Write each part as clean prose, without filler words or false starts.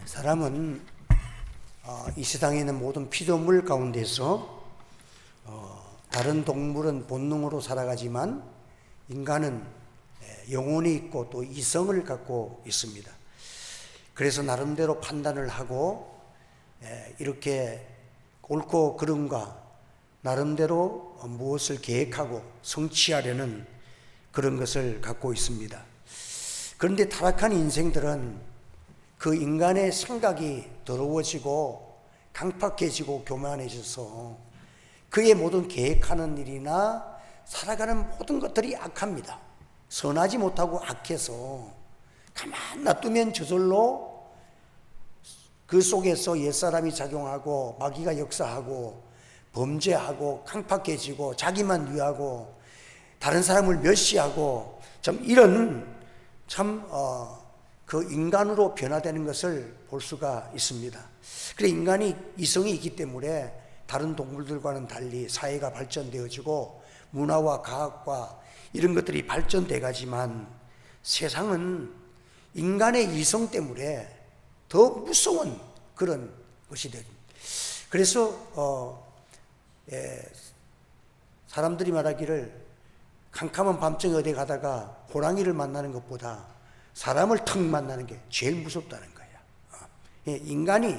사람은 이 세상에 있는 모든 피조물 가운데서 다른 동물은 본능으로 살아가지만 인간은 영혼이 있고 또 이성을 갖고 있습니다. 그래서 나름대로 판단을 하고 이렇게 옳고 그름과 나름대로 무엇을 계획하고 성취하려는 그런 것을 갖고 있습니다. 그런데 타락한 인생들은 그 인간의 생각이 더러워지고 강팍해지고 교만해져서 그의 모든 계획하는 일이나 살아가는 모든 것들이 악합니다. 선하지 못하고 악해서 가만 놔두면 저절로 그 속에서 옛사람이 작용하고 마귀가 역사하고 범죄하고 강팍해지고 자기만 위하고 다른 사람을 멸시하고 참 이런 그 인간으로 변화되는 것을 볼 수가 있습니다. 그래 인간이 이성이 있기 때문에 다른 동물들과는 달리 사회가 발전되어지고 문화와 과학과 이런 것들이 발전돼 가지만 세상은 인간의 이성 때문에 더 무서운 그런 것이 됩니다. 그래서 사람들이 말하기를 캄캄한 밤중에 어디 가다가 호랑이를 만나는 것보다 사람을 턱 만나는 게 제일 무섭다는 거야. 인간이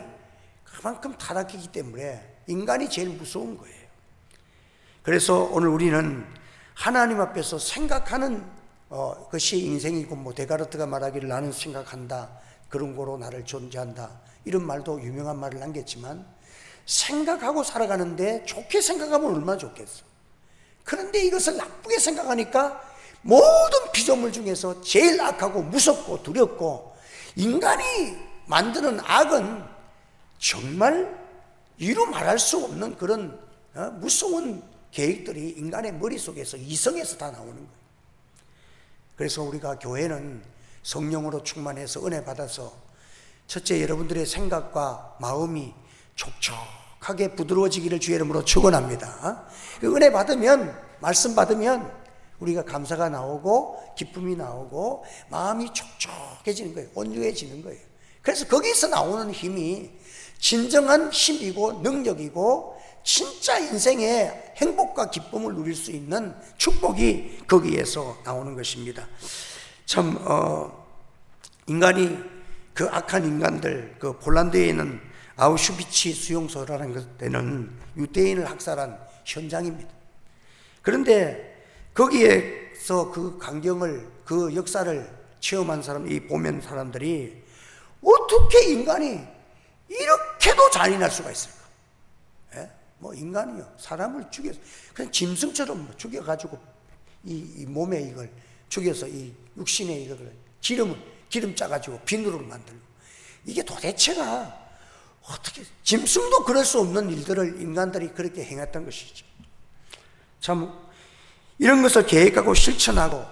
그만큼 타락했기 때문에 인간이 제일 무서운 거예요. 그래서 오늘 우리는 하나님 앞에서 생각하는 것이 인생이고, 뭐 데카르트가 말하기를 나는 생각한다, 그런 거로 나를 존재한다, 이런 말도 유명한 말을 남겼지만 생각하고 살아가는데 좋게 생각하면 얼마나 좋겠어. 그런데 이것을 나쁘게 생각하니까 모든 피조물 중에서 제일 악하고 무섭고 두렵고, 인간이 만드는 악은 정말 이루 말할 수 없는 그런 무서운 계획들이 인간의 머릿속에서 이성에서 다 나오는 거예요. 그래서 우리가 교회는 성령으로 충만해서 은혜 받아서 첫째, 여러분들의 생각과 마음이 촉촉하게 부드러워지기를 주의 이름으로 축원합니다. 은혜 받으면, 말씀 받으면 우리가 감사가 나오고 기쁨이 나오고 마음이 촉촉해지는 거예요. 온유해지는 거예요. 그래서 거기서 나오는 힘이 진정한 힘이고 능력이고 진짜 인생의 행복과 기쁨을 누릴 수 있는 축복이 거기에서 나오는 것입니다. 참 인간이 그 악한 인간들, 그 폴란드에 있는 아우슈비츠 수용소라는 데는 유대인을 학살한 현장입니다. 그런데 거기에서 그 광경을, 그 역사를 체험한 사람, 이 보면 사람들이 어떻게 인간이 이렇게도 잔인할 수가 있을까? 뭐 인간이요, 사람을 죽여서 그냥 짐승처럼 죽여가지고 이 몸에 이걸 죽여서 이 육신에 이걸 기름 짜가지고 비누를 만들고, 이게 도대체가 어떻게, 짐승도 그럴 수 없는 일들을 인간들이 그렇게 행했던 것이죠. 참 이런 것을 계획하고 실천하고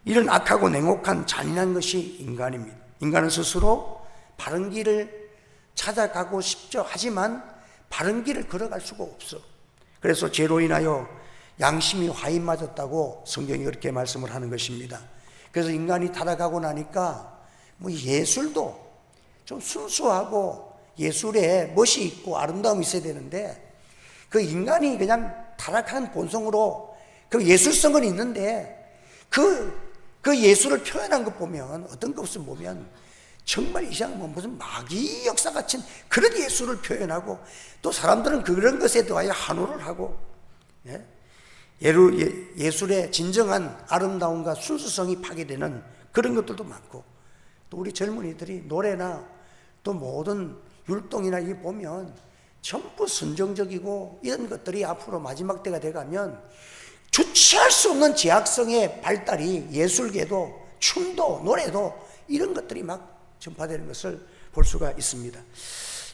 이런 악하고 냉혹한 잔인한 것이 인간입니다. 인간은 스스로 바른 길을 찾아가고 싶죠. 하지만 바른 길을 걸어갈 수가 없어. 그래서 죄로 인하여 양심이 화인 맞았다고 성경이 그렇게 말씀을 하는 것입니다. 그래서 인간이 타락하고 나니까 뭐 예술도 좀 순수하고 예술에 멋이 있고 아름다움이 있어야 되는데, 그 인간이 그냥 타락한 본성으로 그 예술성은 있는데 그 예술을 표현한 것 보면, 어떤 것을 보면 정말 이상 무슨 마귀 역사 같은 그런 예술을 표현하고, 또 사람들은 그런 것에 대하여 환호를 하고, 예술의 진정한 아름다움과 순수성이 파괴되는 그런 것들도 많고, 또 우리 젊은이들이 노래나 또 모든 율동이나 이 보면 전부 선정적이고, 이런 것들이 앞으로 마지막 때가 돼가면 주체할 수 없는 제약성의 발달이, 예술계도 춤도 노래도 이런 것들이 막 전파되는 것을 볼 수가 있습니다.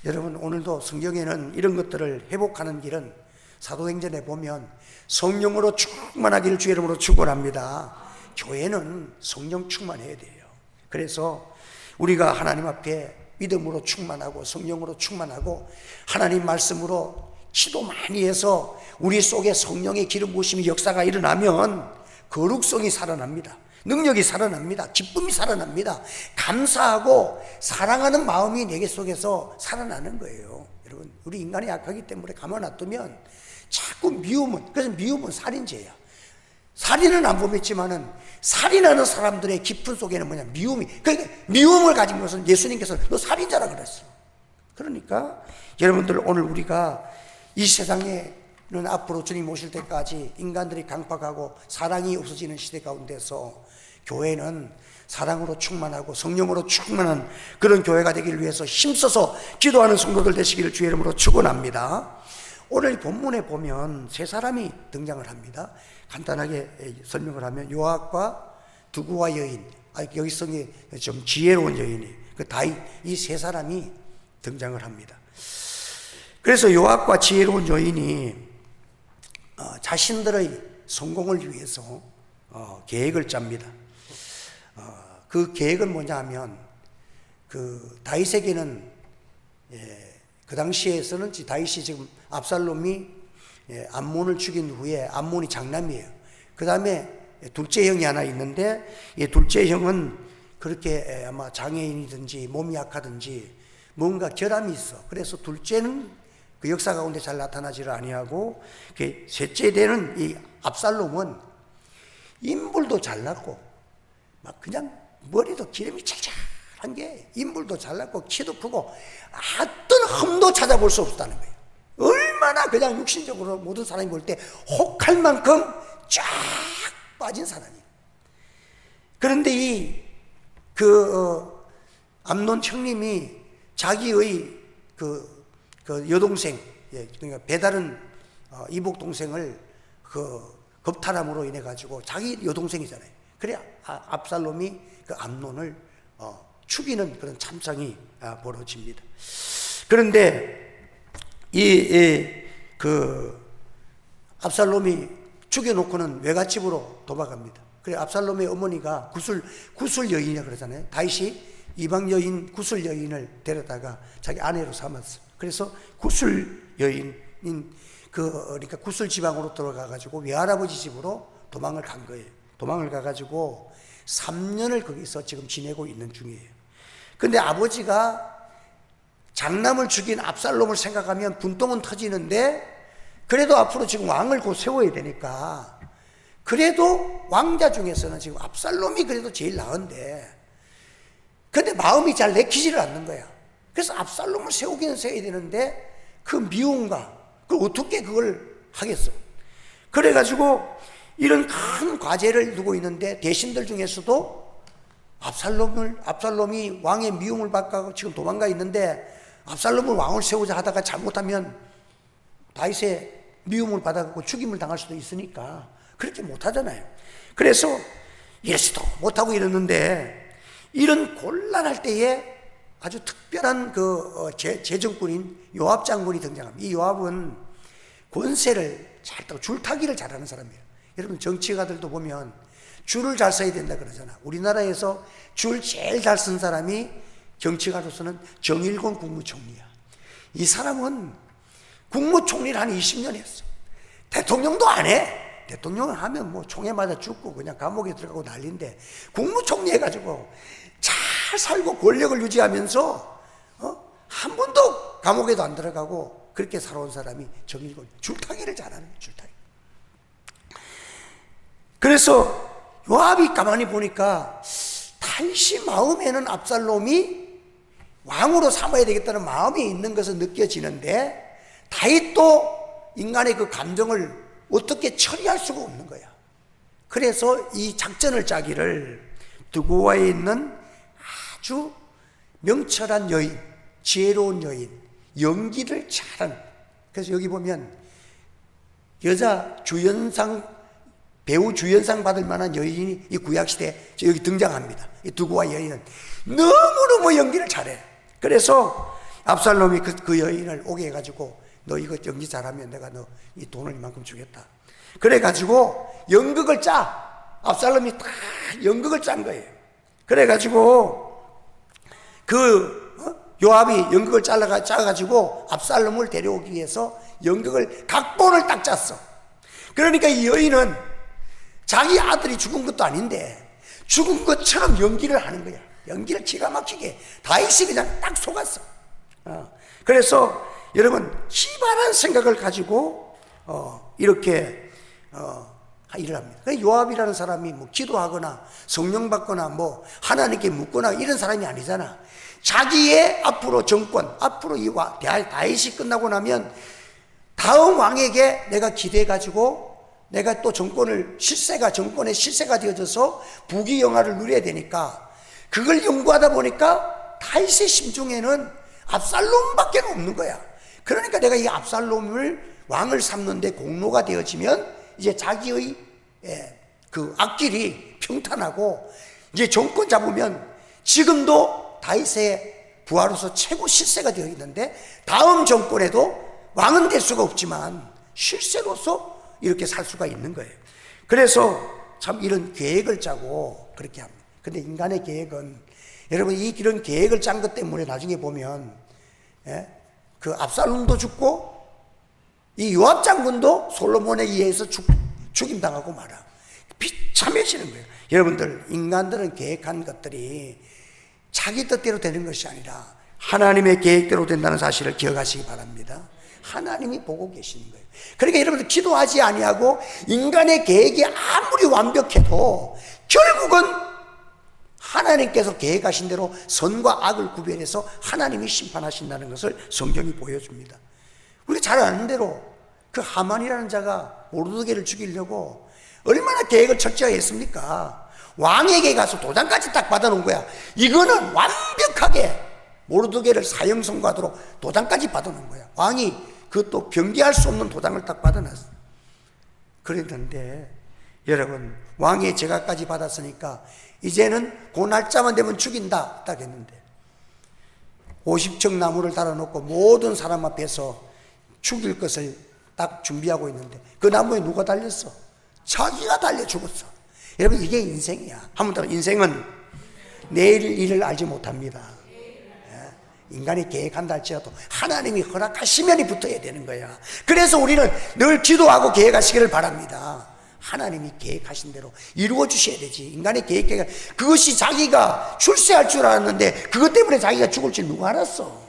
여러분, 오늘도 성경에는 이런 것들을 회복하는 길은 사도행전에 보면 성령으로 충만하기를 주의 이름으로 축원합니다. 교회는 성령 충만해야 돼요. 그래서 우리가 하나님 앞에 믿음으로 충만하고 성령으로 충만하고 하나님 말씀으로 기도 많이 해서 우리 속에 성령의 기름 부으심의 역사가 일어나면 거룩성이 살아납니다. 능력이 살아납니다. 기쁨이 살아납니다. 감사하고 사랑하는 마음이 내게 속에서 살아나는 거예요. 여러분, 우리 인간이 약하기 때문에 가만 놔두면 자꾸 미움은, 그래서 미움은 살인죄야. 살인은 안 범했지만은 살인하는 사람들의 깊은 속에는 뭐냐, 미움이. 그러니까 미움을 가진 것은 예수님께서 너 살인자라 그랬어. 그러니까 여러분들, 오늘 우리가 이 세상에는 앞으로 주님 오실 때까지 인간들이 강팍하고 사랑이 없어지는 시대 가운데서 교회는 사랑으로 충만하고 성령으로 충만한 그런 교회가 되기를 위해서 힘써서 기도하는 성도들 되시기를 주의 이름으로 축원합니다. 오늘 본문에 보면 세 사람이 등장을 합니다. 간단하게 설명을 하면 요압과 두구와 여인, 여기서 좀 지혜로운 여인이, 그 다윗, 이 세 사람이 등장을 합니다. 그래서 요압과 지혜로운 여인이 자신들의 성공을 위해서 계획을 짭니다. 그 계획은 뭐냐 하면, 그 다윗에게는 그 당시에서는 다윗이 지금 압살롬이 암몬을 죽인 후에, 암몬이 장남이에요. 그 다음에 둘째 형이 하나 있는데, 이 둘째 형은 그렇게 아마 장애인이든지 몸이 약하든지 뭔가 결함이 있어. 그래서 둘째는 그 역사 가운데 잘 나타나지를 아니하고, 셋째 되는 이 압살롬은 인물도 잘났고 막 그냥 머리도 기름이 찰찰한 게, 인물도 잘났고 키도 크고 어떤 흠도 찾아볼 수 없었다는 거예요. 얼마나 그냥 육신적으로 모든 사람이 볼 때 혹할 만큼 쫙 빠진 사람이에요. 그런데 암논 형님이 자기의 그 여동생, 그러니까 배다른 이복 동생을 겁탈함으로 인해 가지고, 자기 여동생이잖아요. 그래 압살롬이 그 암논을 죽이는 그런 참상이 벌어집니다. 그런데 압살롬이 죽여놓고는 외갓집으로 도망갑니다. 그래 압살롬의 어머니가 구술 여인이라 그러잖아요. 다윗이 이방 여인, 구술 여인을 데려다가 자기 아내로 삼았어. 그래서 구술 여인인 그러니까 구술 지방으로 들어가가지고 외할아버지 집으로 도망을 간 거예요. 도망을 가가지고 3년을 거기서 지금 지내고 있는 중이에요. 근데 아버지가 장남을 죽인 압살롬을 생각하면 분통은 터지는데, 그래도 앞으로 지금 왕을 곧 세워야 되니까, 그래도 왕자 중에서는 지금 압살롬이 그래도 제일 나은데, 근데 마음이 잘 내키지를 않는 거야. 그래서 압살롬을 세우기는 세워야 되는데 그 미움과 그걸 어떻게 그걸 하겠어. 그래가지고 이런 큰 과제를 두고 있는데, 대신들 중에서도 압살롬이 왕의 미움을 받고 지금 도망가 있는데, 압살롬을 왕을 세우자 하다가 잘못하면 다윗의 미움을 받아갖고 죽임을 당할 수도 있으니까 그렇게 못하잖아요. 그래서 이래서도 못하고 이러는데, 이런 곤란할 때에 아주 특별한 재정꾼인 요압 장군이 등장합니다. 이 요압은 권세를 잘 타고 줄타기를 잘하는 사람이에요. 여러분, 정치가들도 보면 줄을 잘 써야 된다 그러잖아. 우리나라에서 줄 제일 잘 쓴 사람이 정치가로서는 정일권 국무총리야. 이 사람은 국무총리를 한 20년 했어. 대통령도 안 해. 대통령을 하면 뭐 총에 맞아 죽고 그냥 감옥에 들어가고 난리인데, 국무총리 해가지고 잘 살고 권력을 유지하면서 한 번도 감옥에도 안 들어가고 그렇게 살아온 사람이 정일권. 줄타기를 잘하는 거야, 줄타기. 그래서 요압이 가만히 보니까 다윗이 마음에는 압살롬이 왕으로 삼아야 되겠다는 마음이 있는 것은 느껴지는데, 다윗도 인간의 그 감정을 어떻게 처리할 수가 없는 거야. 그래서 이 작전을 짜기를 두고와에 있는 아주 명철한 여인, 지혜로운 여인, 연기를 잘하는, 그래서 여기 보면 여자 배우 주연상 받을 만한 여인이 이 구약시대에 여기 등장합니다. 이 두고와 여인은 너무너무 연기를 잘해. 그래서 압살롬이 그 여인을 오게 해가지고, 너 이거 연기 잘하면 내가 너 이 돈을 이만큼 주겠다. 그래가지고 연극을 짜. 압살롬이 딱 연극을 짠 거예요. 그래가지고 요압이 연극을 짜가지고 압살롬을 데려오기 위해서 연극을 각본을 딱 짰어. 그러니까 이 여인은 자기 아들이 죽은 것도 아닌데 죽은 것처럼 연기를 하는 거야. 연기를 기가 막히게. 다윗이 그냥 딱 속았어. 그래서 여러분 기발한 생각을 가지고 이렇게 일을 합니다. 요압이라는 사람이 뭐 기도하거나 성령 받거나 뭐 하나님께 묻거나 이런 사람이 아니잖아. 자기의 앞으로 정권, 앞으로 이 다윗이 끝나고 나면 다음 왕에게 내가 기대해가지고 내가 또 정권의 실세가 되어져서 부귀영화를 누려야 되니까 그걸 연구하다 보니까 다윗의 심중에는 압살롬밖에 없는 거야. 그러니까 내가 이 압살롬을 왕을 삼는데 공로가 되어지면 이제 자기의 그 앞길이 평탄하고 이제 정권 잡으면 지금도 다윗의 부하로서 최고 실세가 되어 있는데 다음 정권에도 왕은 될 수가 없지만 실세로서 이렇게 살 수가 있는 거예요. 그래서 참 이런 계획을 짜고 그렇게 합니다. 근데 인간의 계획은 여러분 이런 계획을 짠 것 때문에 나중에 보면 그 압살롬도 죽고 이 요압 장군도 솔로몬에 의해서 죽임당하고 말아. 비참해지는 거예요. 여러분들 인간들은 계획한 것들이 자기 뜻대로 되는 것이 아니라 하나님의 계획대로 된다는 사실을 기억하시기 바랍니다. 하나님이 보고 계시는 거예요. 그러니까 여러분들 기도하지 아니하고 인간의 계획이 아무리 완벽해도 결국은 하나님께서 계획하신 대로 선과 악을 구별해서 하나님이 심판하신다는 것을 성경이 보여줍니다. 우리가 잘 아는 대로 그 하만이라는 자가 모르드게를 죽이려고 얼마나 계획을 철저하게 했습니까? 왕에게 가서 도장까지 딱 받아놓은 거야. 이거는 완벽하게 모르드게를 사형선고하도록 도장까지 받아놓은 거야. 왕이 그것도 변기할 수 없는 도장을 딱 받아놨어. 그랬는데 여러분 왕의 제가까지 받았으니까 이제는 그 날짜만 되면 죽인다 딱 했는데 50척 나무를 달아놓고 모든 사람 앞에서 죽일 것을 딱 준비하고 있는데 그 나무에 누가 달렸어? 자기가 달려 죽었어. 여러분 이게 인생이야. 한번 더 인생은 내일 일을 알지 못합니다. 인간이 계획한다 할지라도 하나님이 허락하시면이 붙어야 되는 거야. 그래서 우리는 늘 기도하고 계획하시기를 바랍니다. 하나님이 계획하신 대로 이루어 주셔야 되지. 인간의 계획 그것이 자기가 출세할 줄 알았는데 그것 때문에 자기가 죽을 줄 누가 알았어.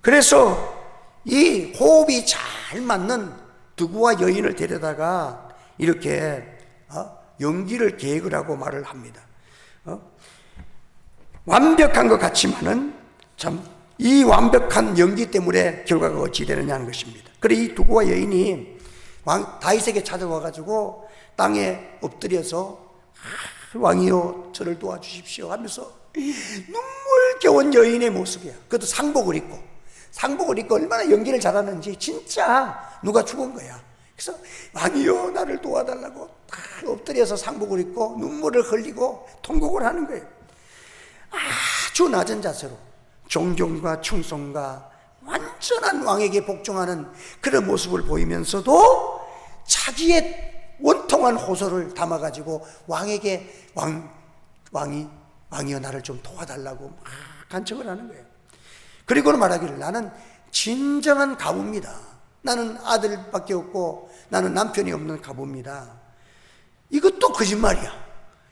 그래서 이 호흡이 잘 맞는 두구와 여인을 데려다가 이렇게 연기를 계획을 하고 말을 합니다. 완벽한 것 같지만은 참 이 완벽한 연기 때문에 결과가 어찌 되느냐 하는 것입니다. 그래 이 두구와 여인이 다윗에게 찾아와가지고 땅에 엎드려서 왕이여 저를 도와주십시오 하면서 눈물겨운 여인의 모습이야. 그것도 상복을 입고 얼마나 연기를 잘하는지 진짜 누가 죽은 거야. 그래서 왕이여 나를 도와달라고 엎드려서 상복을 입고 눈물을 흘리고 통곡을 하는 거예요. 아주 낮은 자세로 존경과 충성과 완전한 왕에게 복종하는 그런 모습을 보이면서도 자기의 원통한 호소를 담아가지고 왕에게 왕이여 나를 좀 도와달라고 막 간청을 하는 거예요. 그리고는 말하기를 나는 진정한 가부입니다. 나는 아들밖에 없고 나는 남편이 없는 가부입니다. 이것도 거짓말이야.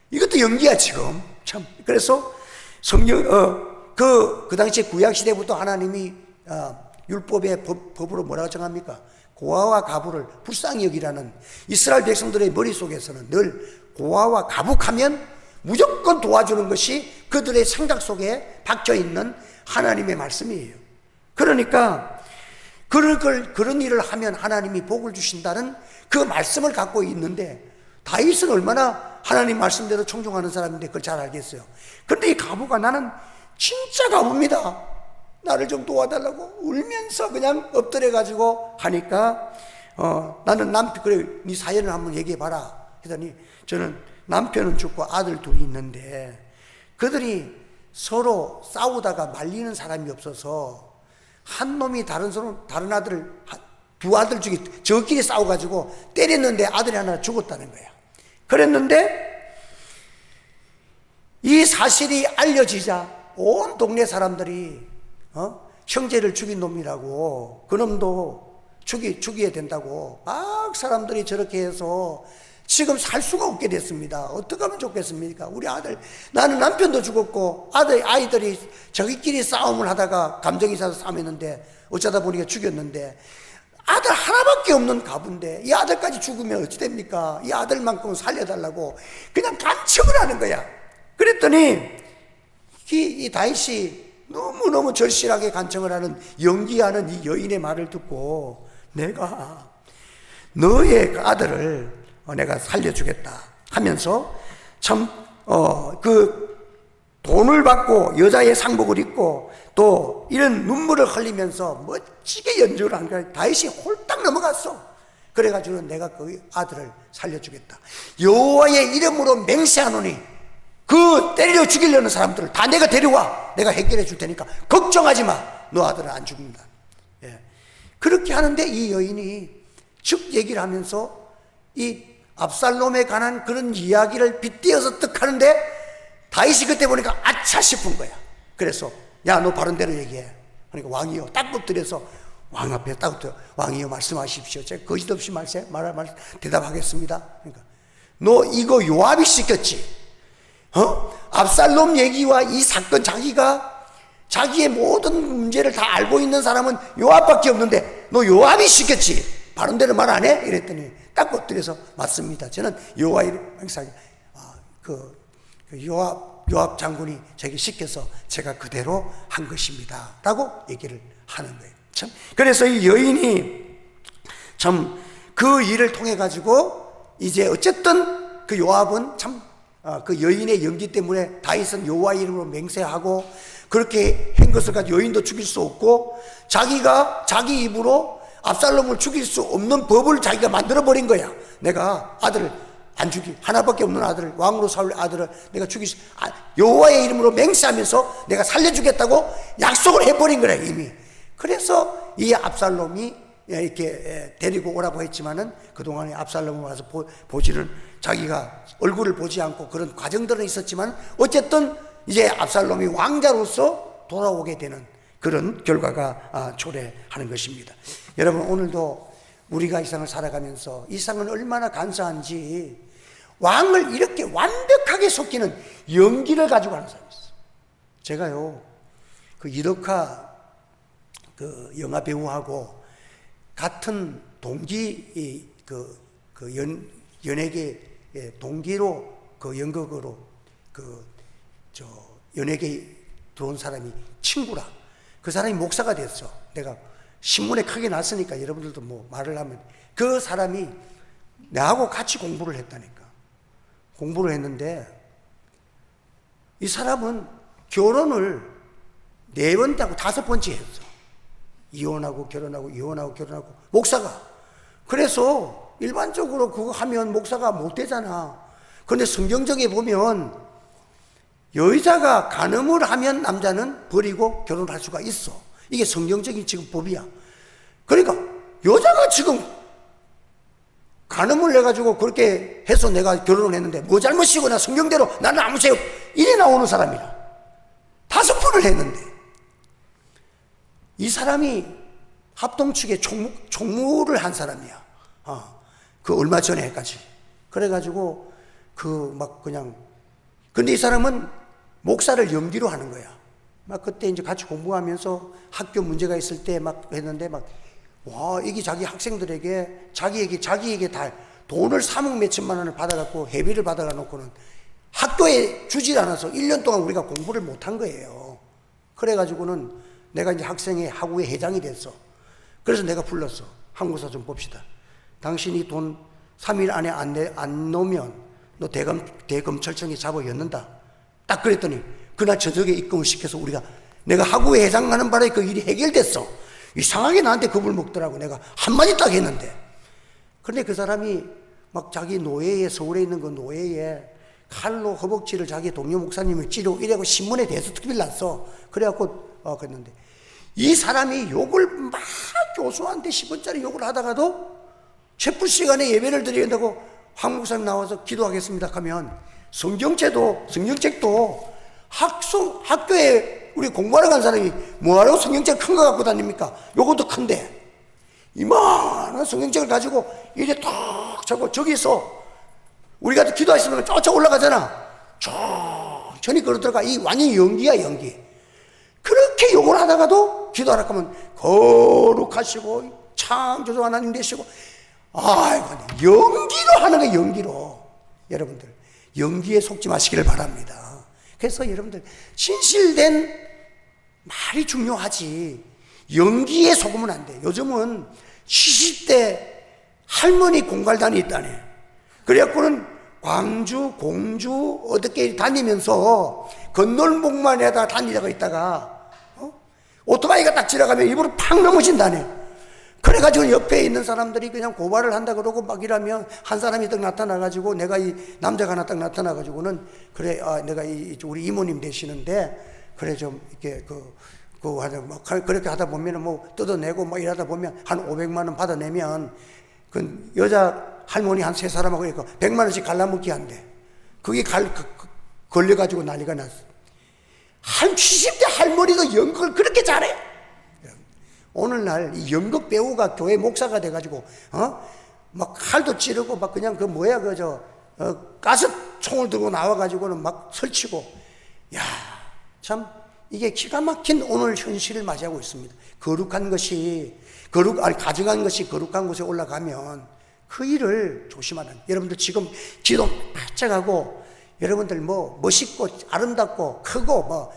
이것도 연기야 지금 참. 그래서 성경 그 당시에 구약 시대부터 하나님이 율법의 법으로 뭐라고 정합니까? 고아와 가부를 불쌍히 여기라는 이스라엘 백성들의 머릿속에서는 늘 고아와 가부하면 무조건 도와주는 것이 그들의 생각 속에 박혀있는 하나님의 말씀이에요. 그러니까 그런 일을 하면 하나님이 복을 주신다는 그 말씀을 갖고 있는데 다윗은 얼마나 하나님 말씀대로 청종하는 사람인데 그걸 잘 알겠어요. 그런데 이 가부가 나는 진짜 가부입니다. 나를 좀 도와달라고 울면서 그냥 엎드려가지고 하니까 나는 그래 네 사연을 한번 얘기해봐라 했더니 저는 남편은 죽고 아들 둘이 있는데 그들이 서로 싸우다가 말리는 사람이 없어서 한 놈이 다른 아들을 두 아들 중에 저끼리 싸워가지고 때렸는데 아들이 하나 죽었다는 거야. 그랬는데 이 사실이 알려지자 온 동네 사람들이 형제를 죽인 놈이라고 그놈도 죽여야 된다고 막 사람들이 저렇게 해서 지금 살 수가 없게 됐습니다. 어떻게 하면 좋겠습니까? 우리 아들, 나는 남편도 죽었고 아이들이 저희끼리 싸움을 하다가 감정이 있어서 싸움했는데 어쩌다 보니까 죽였는데 아들 하나밖에 없는 가부인데 이 아들까지 죽으면 어찌 됩니까? 이 아들만큼은 살려달라고 그냥 간청을 하는 거야. 그랬더니 이 다윗이 너무너무 절실하게 간청을 하는, 연기하는 이 여인의 말을 듣고 내가 너의 아들을 내가 살려주겠다 하면서 참 그 돈을 받고 여자의 상복을 입고 또 이런 눈물을 흘리면서 멋지게 연주를 한 거야. 다윗이 홀딱 넘어갔어. 그래가지고 내가 그 아들을 살려주겠다. 여호와의 이름으로 맹세하노니 그 때려 죽이려는 사람들을 다 내가 데려와. 내가 해결해 줄 테니까 걱정하지 마. 너 아들은 안 죽는다. 예. 그렇게 하는데 이 여인이 즉 얘기를 하면서 이 압살롬에 관한 그런 이야기를 빗대어서 떡 하는데 다윗이 그때 보니까 아차 싶은 거야. 그래서 야, 너 바른 대로 얘기해. 그러니까 왕이요, 딱 엎드려서 왕 앞에 딱 엎드려. 왕이요, 말씀하십시오. 제가 거짓 없이 대답하겠습니다. 그러니까 너 이거 요압이 시켰지? 압살롬 얘기와 이 사건, 자기의 모든 문제를 다 알고 있는 사람은 요압밖에 없는데 너 요압이 시켰지? 바른 대로 말 안 해? 이랬더니 딱 엎드려서 맞습니다. 저는 여호와의 요압 장군이 제게 시켜서 제가 그대로 한 것입니다 라고 얘기를 하는 거예요. 참, 그래서 이 여인이 참 그 일을 통해 가지고 이제 어쨌든 그 요압은 참 그 여인의 연기 때문에 다윗은 여호와의 이름으로 맹세하고 그렇게 한 것을 가지고 여인도 죽일 수 없고 자기가 자기 입으로 압살롬을 죽일 수 없는 법을 자기가 만들어버린 거야. 내가 아들을 안 죽이, 하나밖에 없는 아들을, 왕으로 세울 아들을 내가 여호와의 이름으로 맹세하면서 내가 살려주겠다고 약속을 해버린 거야 이미. 그래서 이 압살롬이 이렇게 데리고 오라고 했지만은 그동안에 압살롬을 와서 보지는, 자기가 얼굴을 보지 않고 그런 과정들은 있었지만 어쨌든 이제 압살롬이 왕자로서 돌아오게 되는 그런 결과가 초래하는 것입니다. 여러분, 오늘도 우리가 이 세상을 살아가면서 이 세상은 얼마나 간사한지 왕을 이렇게 완벽하게 속이는 연기를 가지고 하는 사람이 있어요. 제가요, 그 이덕화 그 영화 배우하고 같은 동기, 연예계 동기로 그 연극으로 연예계에 들어온 사람이 친구라. 그 사람이 목사가 됐어. 내가 신문에 크게 났으니까 여러분들도 뭐 말을 하면, 그 사람이 나하고 같이 공부를 했다니까. 공부를 했는데 이 사람은 결혼을 4번 하고 5번째 했어. 이혼하고 결혼하고 이혼하고 결혼하고, 목사가. 그래서 일반적으로 그거 하면 목사가 못 되잖아. 그런데 성경적에 보면 여자가 간음을 하면 남자는 버리고 결혼할 수가 있어. 이게 성경적인 지금 법이야. 그러니까 여자가 지금 간음을 해가지고 그렇게 해서 내가 결혼을 했는데 뭐 잘못이고, 나 성경대로 나는 아무 죄 없, 이래 나오는 사람이라. 5번을 했는데 이 사람이 합동측에 총무를 한 사람이야. 그 얼마 전에까지. 그래가지고 근데 이 사람은 목사를 연기로 하는 거야. 그때 이제 같이 공부하면서 학교 문제가 있을 때 했는데 이게 자기 학생들에게 자기에게 다 돈을 3억 몇천만 원을 받아갖고 회비를 받아가 놓고는 학교에 주질 않아서 1년 동안 우리가 공부를 못한 거예요. 그래가지고는 내가 이제 학우의 회장이 됐어. 그래서 내가 불렀어. 한국사 좀 봅시다. 당신이 돈 3일 안에 안 놓으면 너 대검찰청에 잡아 였는다. 딱 그랬더니 그날 저녁에 입금을 시켜서 내가 학우회 회장 가는 바람에 그 일이 해결됐어. 이상하게 나한테 겁을 먹더라고. 내가 한마디 딱 했는데. 그런데 그 사람이 자기 노예에, 서울에 있는 그 노예에 칼로 허벅지를 자기 동료 목사님을 찌르고 이래고 신문에 대해서 특별 났어. 그래갖고 그랬는데 이 사람이 욕을 막 교수한테 10원짜리 욕을 하다가도 체포 시간에 예배를 드려야 된다고 황 목사님 나와서 기도하겠습니다 하면 성경책도 학교에 우리 공부하러 간 사람이 뭐하러 성경책 큰 거 갖고 다닙니까? 요것도 큰데 이만한 성경책을 가지고 이래 탁 잡고 저기서 우리가 기도하시면 쫙쫙 올라가잖아. 천천히 걸어 들어가. 이 완전히 연기야, 연기. 그렇게 욕을 하다가도 기도하라 하면 거룩하시고 창조주 하나님 되시고, 아이고, 연기로 하는 거예요, 연기로. 여러분들, 연기에 속지 마시기를 바랍니다. 그래서 여러분들, 진실된 말이 중요하지, 연기에 속으면 안 돼. 요즘은 70대 할머니 공갈단이 있다네. 그래갖고는 광주, 공주, 어떻게 다니면서 건널목만에다 다니다가 있다가, 오토바이가 딱 지나가면 입으로 팍 넘어진다네. 그래가지고 옆에 있는 사람들이 그냥 고발을 한다 그러고 막 이러면 한 사람이 딱 나타나가지고, 내가 이 남자가 하나 딱 나타나가지고는, 그래, 내가 우리 이모님 되시는데, 그래, 좀 이렇게 그렇게 하다 보면은 뭐 뜯어내고 뭐 이러다 보면 한 500만 원 받아내면 그 여자 할머니 한 세 사람하고 이렇게 100만 원씩 갈라먹기 한대. 그게 걸려가지고 난리가 났어. 한 70대 할머니도 연극을 그렇게 잘해. 오늘날 이 연극 배우가 교회 목사가 돼가지고, 막 칼도 찌르고, 막 그냥 가스총을 들고 나와가지고는 막 설치고, 야, 참, 이게 기가 막힌 오늘 현실을 맞이하고 있습니다. 거룩한 것이, 가증한 것이 거룩한 곳에 올라가면 그 일을 조심하는. 여러분들 지금 기도 바짝 하고, 여러분들 뭐 멋있고 아름답고 크고 뭐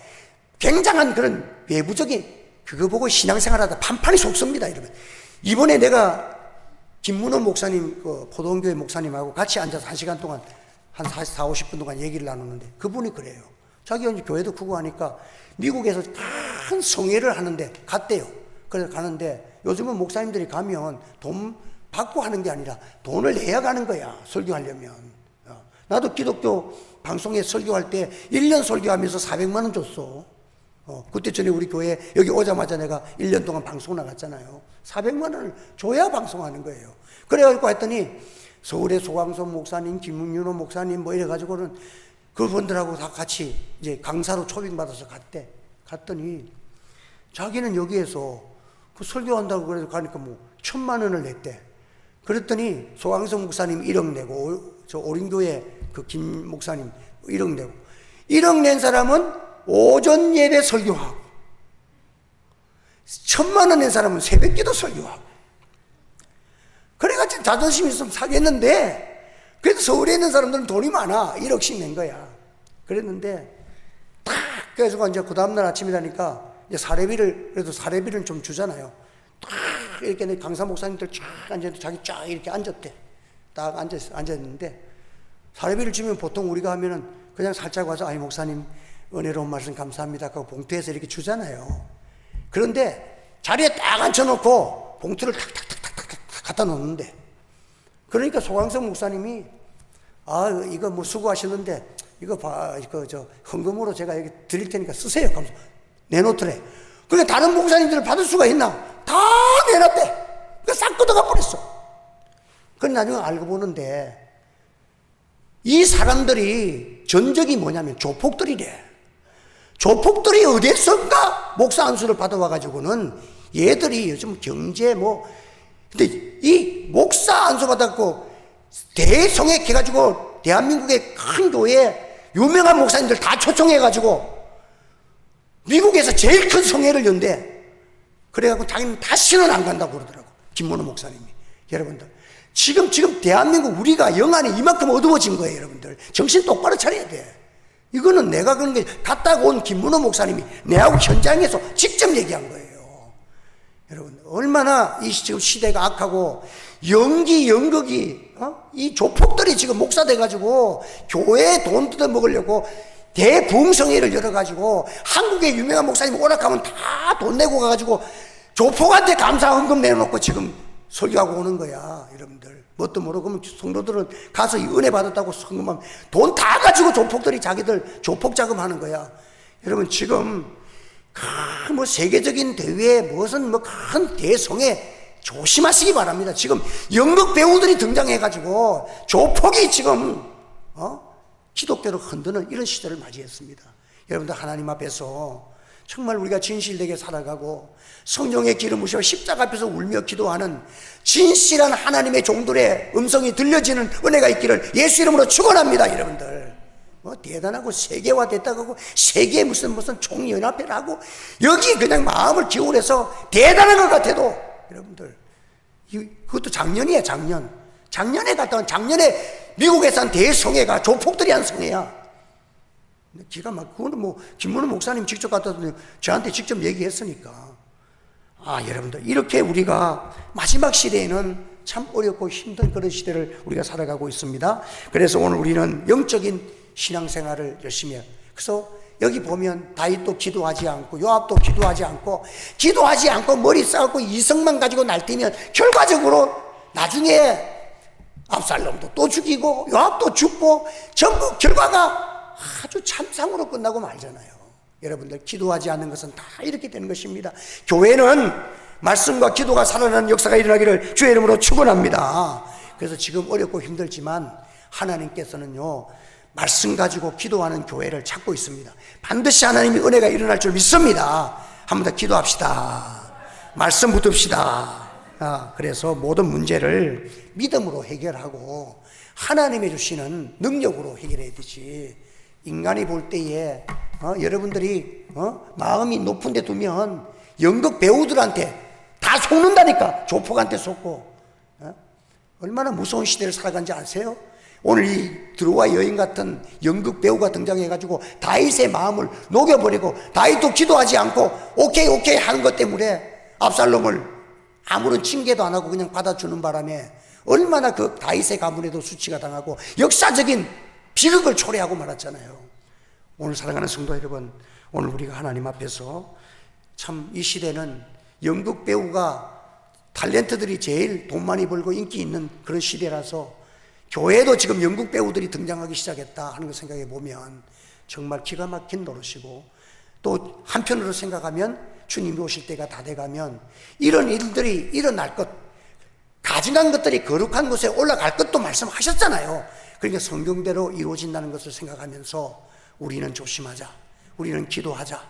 굉장한 그런 외부적인 그거 보고 신앙생활하다 판판이 속습니다, 여러분. 이번에 내가 김문호 목사님, 포도원교회 목사님하고 같이 앉아서 1시간 동안 한 40, 50분 동안 얘기를 나누는데, 그분이 그래요. 자기가 이제 교회도 크고 하니까 미국에서 큰 성회를 하는데 갔대요. 그래서 가는데 요즘은 목사님들이 가면 돈 받고 하는 게 아니라 돈을 내야 가는 거야, 설교하려면. 나도 기독교 방송에 설교할 때 1년 설교하면서 400만 원 줬어. 그때 전에 우리 교회 여기 오자마자 내가 1년 동안 방송 나갔잖아요. 400만 원을 줘야 방송하는 거예요. 그래가지고 했더니 서울의 소광선 목사님, 김윤호 목사님 뭐 이래가지고는 그분들하고 다 같이 이제 강사로 초빙받아서 갔더니 자기는 여기에서 그 설교한다고 그래서 가니까 뭐 1,000만 원을 냈대. 그랬더니 소광선 목사님 1억 내고, 저 오린교회 그 김 목사님 1억 내고, 1억 낸 사람은 오전 예배 설교하고, 1,000만 원 낸 사람은 새벽기도 설교하고. 그래가지고 자존심이 있으면 사겠는데, 그래도 서울에 있는 사람들은 돈이 많아. 1억씩 낸 거야. 그랬는데 딱 그래서 이제 그 다음날 아침이라니까 이제 그래도 사례비를 좀 주잖아요. 딱 이렇게 강사 목사님들 쫙 앉았는데 자기 쫙 이렇게 앉았대. 딱 앉았는데, 사례비를 주면 보통 우리가 하면은 그냥 살짝 와서, 아이 목사님 은혜로운 말씀 감사합니다 하고 봉투에서 이렇게 주잖아요. 그런데 자리에 딱 앉혀놓고 봉투를 탁탁탁탁탁 갖다 놓는데, 그러니까 소광성 목사님이, 이거 뭐 수고하시는데 이거 헌금으로 제가 여기 드릴 테니까 쓰세요. 그러면서 내놓더래. 그러니까 다른 목사님들을 받을 수가 있나? 다 내놨대. 그 싹 걷어가 버렸어. 그건 나중에 알고 보는데, 이 사람들이 전적이 뭐냐면 조폭들이래. 조폭들이 어디에선가 목사 안수를 받아와가지고는 얘들이 요즘 경제 근데 이 목사 안수 받았고 대성액 해가지고 대한민국의 큰 교회에 유명한 목사님들 다 초청해가지고 미국에서 제일 큰 성회를 연대. 그래갖고 자기는 다시는 안 간다고 그러더라고, 김문호 목사님이. 여러분들 지금 대한민국 우리가 영안이 이만큼 어두워진 거예요. 여러분들 정신 똑바로 차려야 돼. 이거는 내가 그런 게 갔다 온 김문호 목사님이 내하고 현장에서 직접 얘기한 거예요. 여러분 얼마나 이 지금 시대가 악하고 연극이 이 조폭들이 지금 목사 돼가지고 교회에 돈 뜯어 먹으려고 대부흥성회를 열어가지고 한국의 유명한 목사님 오락하면 다 돈 내고 가가지고 조폭한테 감사 헌금 내놓고 지금 설교하고 오는 거야. 여러분들 뭣도 모르고, 그러면 성도들은 가서 은혜 받았다고 헌금하면 돈 다 가지고 조폭들이 자기들 조폭 자금하는 거야. 여러분 지금 뭐 세계적인 대회에 무슨 큰 대성에 조심하시기 바랍니다. 지금 연극 배우들이 등장해가지고 조폭이 지금 기독교를 흔드는 이런 시대를 맞이했습니다. 여러분들 하나님 앞에서 정말 우리가 진실되게 살아가고 성령의 기름 부으셔 십자가 앞에서 울며 기도하는 진실한 하나님의 종들의 음성이 들려지는 은혜가 있기를 예수 이름으로 축원합니다. 여러분들 대단하고 세계화 됐다고 하고 세계 무슨 총연합회를 하고 여기 그냥 마음을 기울여서 대단한 것 같아도 여러분들 그것도 작년이에요. 작년에 갔다 온 작년에 미국에서 한 대성회가 조폭들이 한 성회야. 기가 막 그거는 김문호 목사님 직접 갔다 왔더니 저한테 직접 얘기했으니까 여러분들 이렇게 우리가 마지막 시대에는 참 어렵고 힘든 그런 시대를 우리가 살아가고 있습니다. 그래서 오늘 우리는 영적인 신앙생활을 열심히 해요. 그래서 여기 보면 다윗도 기도하지 않고 요압도 기도하지 않고 머리 싸고 이성만 가지고 날뛰면 결과적으로 나중에 압살롬도 또 죽이고 요압도 죽고 전부 결과가 아주 참상으로 끝나고 말잖아요. 여러분들 기도하지 않는 것은 다 이렇게 되는 것입니다. 교회는 말씀과 기도가 살아나는 역사가 일어나기를 주의 이름으로 축원합니다. 그래서 지금 어렵고 힘들지만 하나님께서는요 말씀 가지고 기도하는 교회를 찾고 있습니다. 반드시 하나님의 은혜가 일어날 줄 믿습니다. 한 번 더 기도합시다. 말씀 붙읍시다. 그래서 모든 문제를 믿음으로 해결하고 하나님이 주시는 능력으로 해결해야 되지. 인간이 볼 때에 여러분들이 마음이 높은 데 두면 연극 배우들한테 다 속는다니까. 조폭한테 속고 얼마나 무서운 시대를 살아간지 아세요? 오늘 이 드로아 여인 같은 연극 배우가 등장해가지고 다윗의 마음을 녹여버리고 다윗도 기도하지 않고 오케이 하는 것 때문에 압살롬을 아무런 징계도 안 하고 그냥 받아주는 바람에 얼마나 그 다윗의 가문에도 수치가 당하고 역사적인 비극을 초래하고 말았잖아요. 오늘 사랑하는 성도 여러분, 오늘 우리가 하나님 앞에서 참 이 시대는 연극 배우가 탤런트들이 제일 돈 많이 벌고 인기 있는 그런 시대라서 교회도 지금 연극 배우들이 등장하기 시작했다 하는 걸 생각해 보면 정말 기가 막힌 노릇이고, 또 한편으로 생각하면 주님이 오실 때가 다 돼가면 이런 일들이 일어날 것, 가증한 것들이 거룩한 곳에 올라갈 것도 말씀하셨잖아요. 그러니까 성경대로 이루어진다는 것을 생각하면서 우리는 조심하자, 우리는 기도하자,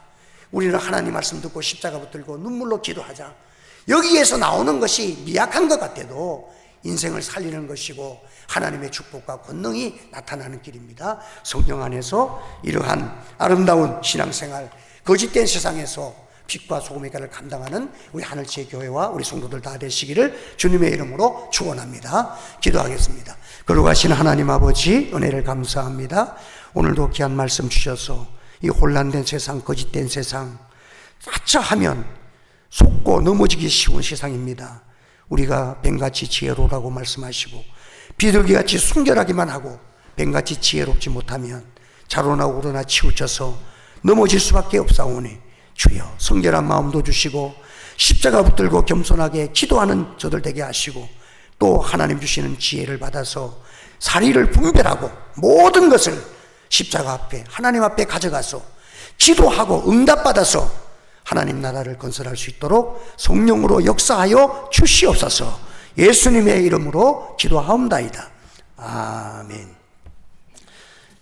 우리는 하나님 말씀 듣고 십자가 붙들고 눈물로 기도하자. 여기에서 나오는 것이 미약한 것 같아도 인생을 살리는 것이고 하나님의 축복과 권능이 나타나는 길입니다. 성령 안에서 이러한 아름다운 신앙생활, 거짓된 세상에서 빛과 소금의 가를 감당하는 우리 하늘지의 교회와 우리 성도들 다 되시기를 주님의 이름으로 축원합니다. 기도하겠습니다. 거룩하신 하나님 아버지, 은혜를 감사합니다. 오늘도 귀한 말씀 주셔서 이 혼란된 세상, 거짓된 세상, 아차하면 속고 넘어지기 쉬운 세상입니다. 우리가 뱀같이 지혜로우라고 말씀하시고 비둘기같이 순결하기만 하고 뱀같이 지혜롭지 못하면 자로나 오르나 치우쳐서 넘어질 수밖에 없사오니 주여 성결한 마음도 주시고 십자가 붙들고 겸손하게 기도하는 저들 되게 하시고, 또 하나님 주시는 지혜를 받아서 사리를 분별하고 모든 것을 십자가 앞에 하나님 앞에 가져가서 기도하고 응답받아서 하나님 나라를 건설할 수 있도록 성령으로 역사하여 주시옵소서. 예수님의 이름으로 기도하옵나이다. 아멘.